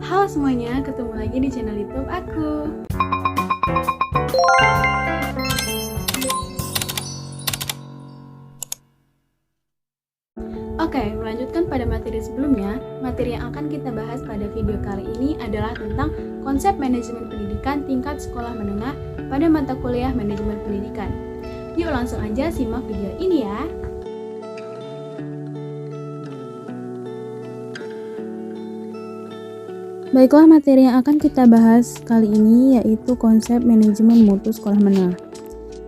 Halo semuanya, ketemu lagi di channel YouTube aku. Oke, melanjutkan pada materi sebelumnya, materi yang akan kita bahas pada video kali ini adalah tentang konsep manajemen pendidikan tingkat sekolah menengah pada mata kuliah manajemen pendidikan. Yuk langsung aja simak video ini ya. Baiklah, materi yang akan kita bahas kali ini yaitu konsep manajemen mutu sekolah menengah.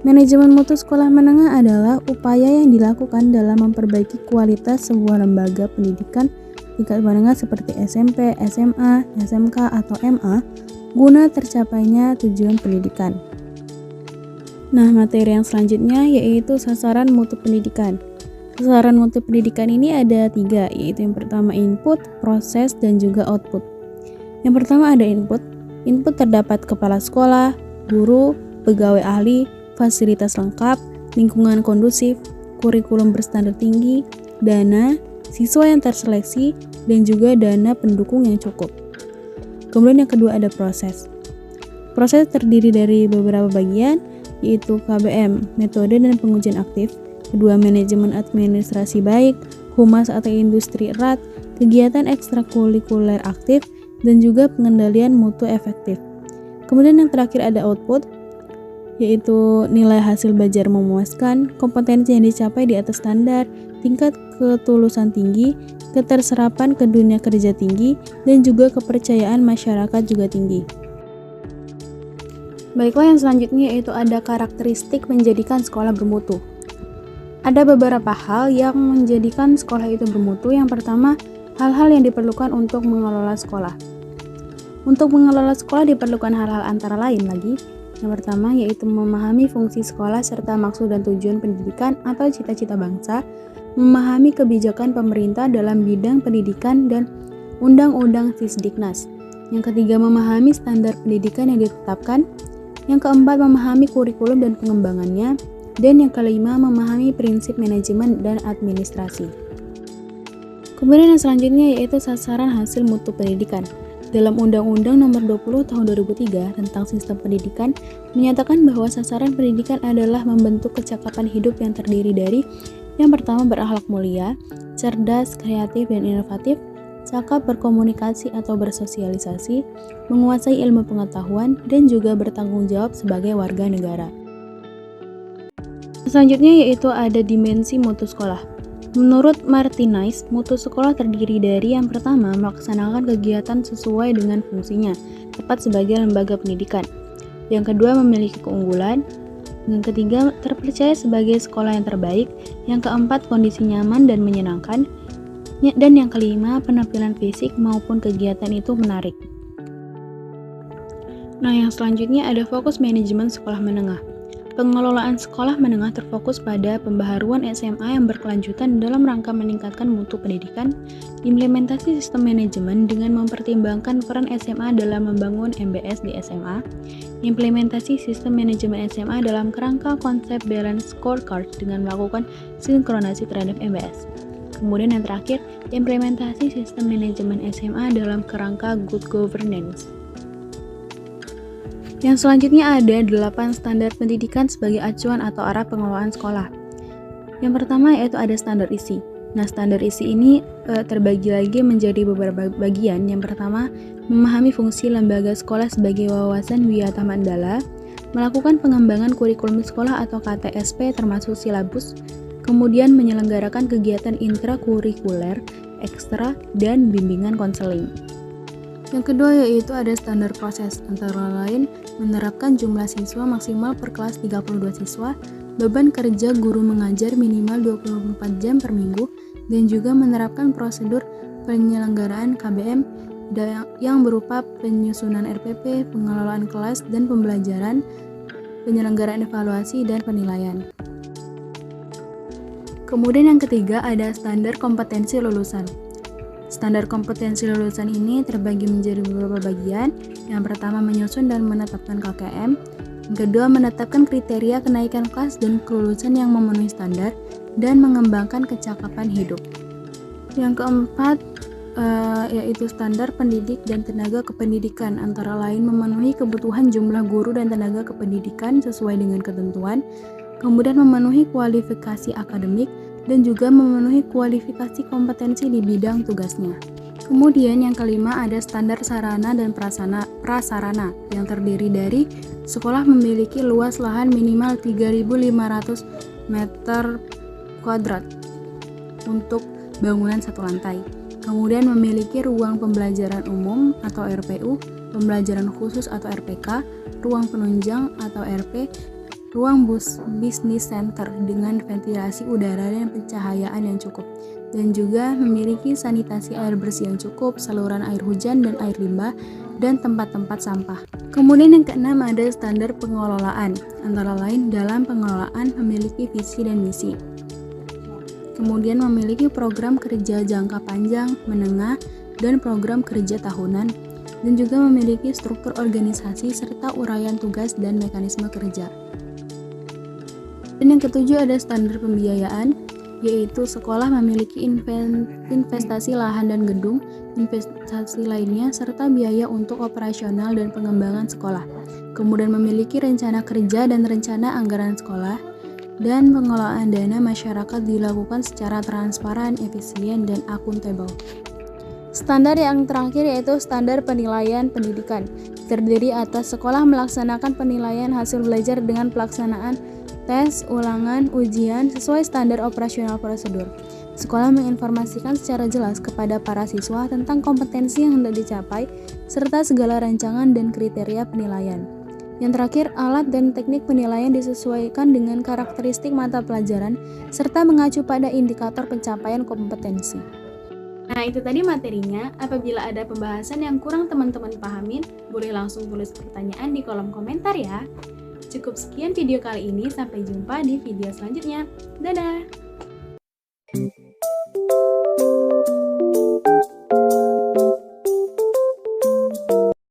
Manajemen mutu sekolah menengah adalah upaya yang dilakukan dalam memperbaiki kualitas sebuah lembaga pendidikan tingkat menengah seperti SMP, SMA, SMK, atau MA guna tercapainya tujuan pendidikan. Nah, materi yang selanjutnya yaitu sasaran mutu pendidikan. Sasaran mutu pendidikan ini ada 3, yaitu yang pertama input, proses, dan juga output. Yang pertama ada input. Input terdapat kepala sekolah, guru, pegawai ahli, fasilitas lengkap, lingkungan kondusif, kurikulum berstandar tinggi, dana, siswa yang terseleksi, dan juga dana pendukung yang cukup. Kemudian yang kedua ada proses. Proses terdiri dari beberapa bagian, yaitu KBM, metode dan pengujian aktif, kedua manajemen administrasi baik, humas atau industri erat, kegiatan ekstrakurikuler aktif, dan juga pengendalian mutu efektif. Kemudian yang terakhir ada output, yaitu nilai hasil belajar memuaskan, kompetensi yang dicapai di atas standar, tingkat ketulusan tinggi, keterserapan ke dunia kerja tinggi, dan juga kepercayaan masyarakat juga tinggi. Baiklah, yang selanjutnya yaitu ada karakteristik menjadikan sekolah bermutu. Ada beberapa hal yang menjadikan sekolah itu bermutu. Yang pertama, hal-hal yang diperlukan untuk mengelola sekolah. Untuk mengelola sekolah diperlukan hal-hal antara lain lagi. Yang pertama yaitu memahami fungsi sekolah serta maksud dan tujuan pendidikan atau cita-cita bangsa, memahami kebijakan pemerintah dalam bidang pendidikan dan Undang-Undang Sisdiknas. Yang ketiga, memahami standar pendidikan yang ditetapkan. Yang keempat, memahami kurikulum dan pengembangannya. Dan yang kelima, memahami prinsip manajemen dan administrasi. Kemudian yang selanjutnya yaitu sasaran hasil mutu pendidikan. Dalam Undang-Undang Nomor 20 Tahun 2003 tentang Sistem Pendidikan menyatakan bahwa sasaran pendidikan adalah membentuk kecakapan hidup yang terdiri dari yang pertama berakhlak mulia, cerdas, kreatif, dan inovatif, cakap berkomunikasi atau bersosialisasi, menguasai ilmu pengetahuan, dan juga bertanggung jawab sebagai warga negara. Selanjutnya yaitu ada dimensi mutu sekolah. Menurut Martinez, mutu sekolah terdiri dari yang pertama, melaksanakan kegiatan sesuai dengan fungsinya, tepat sebagai lembaga pendidikan. Yang kedua, memiliki keunggulan. Yang ketiga, terpercaya sebagai sekolah yang terbaik. Yang keempat, kondisi nyaman dan menyenangkan. Dan yang kelima, penampilan fisik maupun kegiatan itu menarik. Nah, yang selanjutnya ada fokus manajemen sekolah menengah. Pengelolaan sekolah menengah terfokus pada pembaharuan SMA yang berkelanjutan dalam rangka meningkatkan mutu pendidikan, implementasi sistem manajemen dengan mempertimbangkan peran SMA dalam membangun MBS di SMA, implementasi sistem manajemen SMA dalam kerangka konsep balance scorecard dengan melakukan sinkronasi terhadap MBS. Kemudian yang terakhir, implementasi sistem manajemen SMA dalam kerangka good governance. Yang selanjutnya ada 8 standar pendidikan sebagai acuan atau arah pengelolaan sekolah. Yang pertama yaitu ada standar isi. Nah, standar isi ini terbagi lagi menjadi beberapa bagian. Yang pertama, memahami fungsi lembaga sekolah sebagai wawasan wiyata mandala, melakukan pengembangan kurikulum sekolah atau KTSP termasuk silabus, kemudian menyelenggarakan kegiatan intrakurikuler, ekstra, dan bimbingan konseling. Yang kedua yaitu ada standar proses, antara lain menerapkan jumlah siswa maksimal per kelas 32 siswa, beban kerja guru mengajar minimal 24 jam per minggu, dan juga menerapkan prosedur penyelenggaraan KBM yang berupa penyusunan RPP, pengelolaan kelas dan pembelajaran, penyelenggaraan evaluasi, dan penilaian. Kemudian yang ketiga ada standar kompetensi lulusan. Standar kompetensi lulusan ini terbagi menjadi beberapa bagian. Yang pertama menyusun dan menetapkan KKM. Yang kedua menetapkan kriteria kenaikan kelas dan kelulusan yang memenuhi standar dan mengembangkan kecakapan hidup. Yang keempat yaitu standar pendidik dan tenaga kependidikan, antara lain memenuhi kebutuhan jumlah guru dan tenaga kependidikan sesuai dengan ketentuan, kemudian memenuhi kualifikasi akademik, dan juga memenuhi kualifikasi kompetensi di bidang tugasnya. Kemudian yang kelima ada standar sarana dan prasarana yang terdiri dari sekolah memiliki luas lahan minimal 3.500 meter kuadrat untuk bangunan satu lantai. Kemudian memiliki ruang pembelajaran umum atau RPU, pembelajaran khusus atau RPK, ruang penunjang atau RP, ruang business center dengan ventilasi udara dan pencahayaan yang cukup, dan juga memiliki sanitasi air bersih yang cukup, saluran air hujan dan air limbah, dan tempat-tempat sampah. Kemudian yang keenam ada standar pengelolaan, antara lain dalam pengelolaan memiliki visi dan misi. Kemudian memiliki program kerja jangka panjang, menengah, dan program kerja tahunan, dan juga memiliki struktur organisasi serta uraian tugas dan mekanisme kerja. Dan yang ketujuh ada standar pembiayaan, yaitu sekolah memiliki investasi lahan dan gedung, investasi lainnya, serta biaya untuk operasional dan pengembangan sekolah. Kemudian memiliki rencana kerja dan rencana anggaran sekolah, dan pengelolaan dana masyarakat dilakukan secara transparan, efisien, dan akuntabel. Standar yang terakhir yaitu standar penilaian pendidikan, terdiri atas sekolah melaksanakan penilaian hasil belajar dengan pelaksanaan tes, ulangan, ujian sesuai standar operasional prosedur. Sekolah menginformasikan secara jelas kepada para siswa tentang kompetensi yang hendak dicapai, serta segala rancangan dan kriteria penilaian. Yang terakhir, alat dan teknik penilaian disesuaikan dengan karakteristik mata pelajaran, serta mengacu pada indikator pencapaian kompetensi. Nah, itu tadi materinya. Apabila ada pembahasan yang kurang teman-teman pahamin, boleh langsung tulis pertanyaan di kolom komentar ya. Cukup sekian video kali ini, sampai jumpa di video selanjutnya. Dadah!